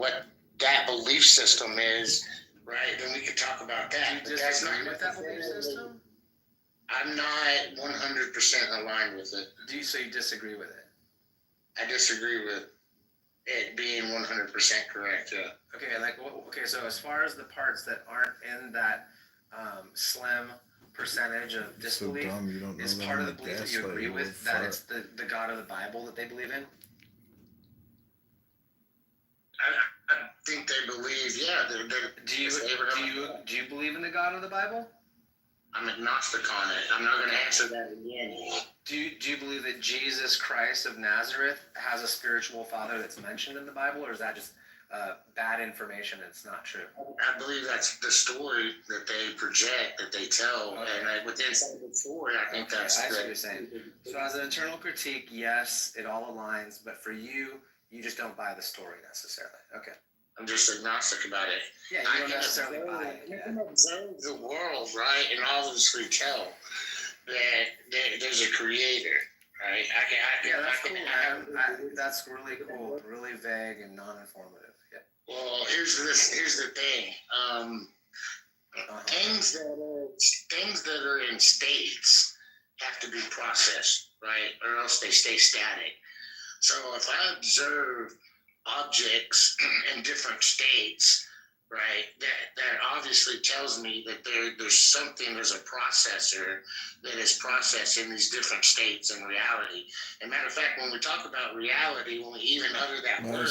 what that belief system is, right, then we could talk about that. Do you disagree with that belief system? I'm not 100% aligned with it. So you disagree with it? I disagree with it being 100% correct, yeah. Okay, so as far as the parts that aren't in that slim percentage of disbelief, is part of the belief that you agree with that it's the God of the Bible that they believe in? I think they believe, yeah. Do you believe in the God of the Bible? I'm agnostic on it. I'm not going to answer that again. Do you believe that Jesus Christ of Nazareth has a spiritual father that's mentioned in the Bible, or is that just bad information and it's not true? I believe that's the story that they project, that they tell, and within the story, I think that's I see what you're saying. So as an internal critique, yes, it all aligns, but for you, you just don't buy the story necessarily. Okay. I'm just agnostic about it. Yeah, you don't necessarily buy it. You can observe the world, right, and all of us we tell that there's a creator, right? That's really cool, really vague and non-informative. Yeah. Well, here's the thing. Things that are in states have to be processed, right, or else they stay static. So if I observe objects in different states, right, that obviously tells me that there's a processor that is processing these different states in reality. And matter of fact, when we talk about reality, when we even utter that word,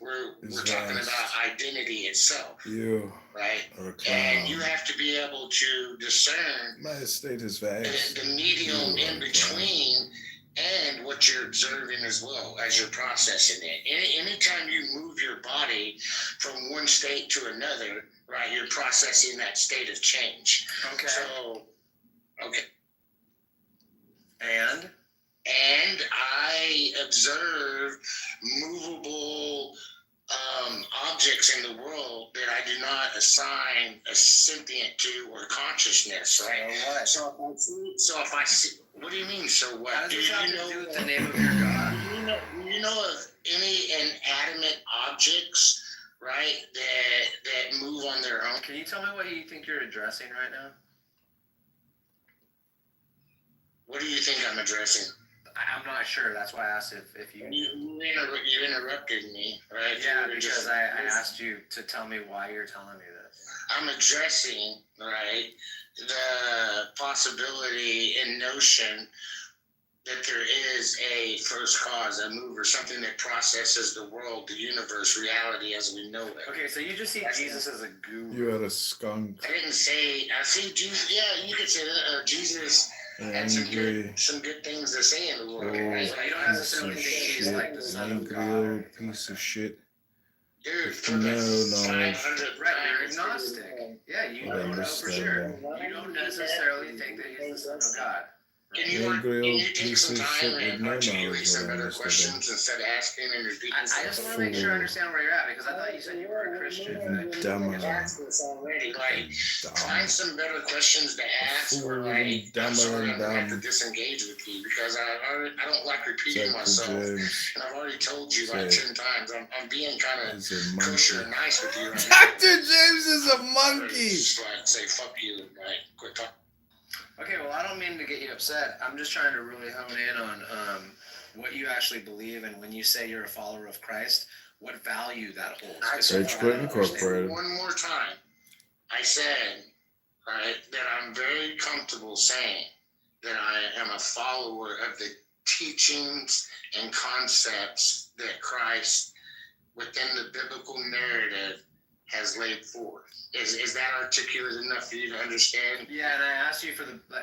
we're talking about identity itself. Right? And you have to be able to discern my state is vast. The medium in between and what you're observing as well as you're processing it. Anytime you move your body from one state to another, right, you're processing that state of change. Okay. So, okay. And I observe movable objects in the world that I do not assign a sentient to or consciousness, right? So if I see, what do you mean, so what? How does this have to do with the name of your God? Do you know of any inanimate objects, right, that move on their own? Can you tell me what you think you're addressing right now? What do you think I'm addressing? I'm not sure. That's why I asked if you... You interrupted me, right? Yeah, because I asked you to tell me why you're telling me this. I'm addressing, right, the possibility and notion that there is a first cause, a mover, something that processes the world, the universe, reality as we know it. Okay, so you just see Jesus as a guru. You had a skunk. I didn't say, I see Jesus, yeah, you could say that, Jesus had some good things to say in the world. Right? So you don't necessarily think he's like the son of God. Piece of shit. Dude, for No, right, you're agnostic. Yeah, you don't know for sure. You don't necessarily think that he's the son of God. Can you take some time and articulate some better questions instead of asking and repeating? I just want to make sure I understand where you're at, because I thought you said you were a Christian. I've asked this already. Like, find some better questions to ask, or like, I'm sorry, I'm gonna have to disengage with you because I don't like repeating myself, and I've already told you like 10 times. I'm being kind of kosher and nice with you. Dr. James is a monkey. Just like say fuck you, right? Quit talking. Okay, well, I don't mean to get you upset. I'm just trying to really hone in on what you actually believe, and when you say you're a follower of Christ, what value that holds. One more time, I said, right, that I'm very comfortable saying that I am a follower of the teachings and concepts that Christ, within the biblical narrative, has laid forth. Is that articulate enough for you to understand? Yeah, and I asked you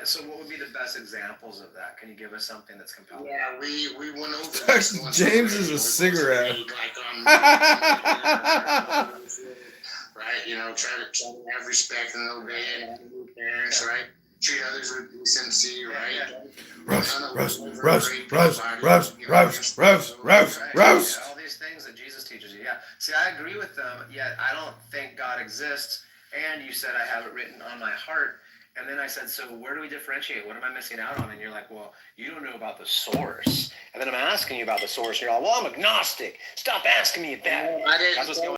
so what would be the best examples of that? Can you give us something that's compelling? Yeah, we went over this. James is a cigarette. Right, try to have respect and obey and have your parents, right? Treat others with decency, right? Roast. All these things that Jesus teaches you, yeah. See, I agree with them, yet I don't think God exists. And you said I have it written on my heart. And then I said, so where do we differentiate? What am I missing out on? And you're like, well, you don't know about the source. And then I'm asking you about the source. And you're like, well, I'm agnostic. Stop asking me that. That's what's going on.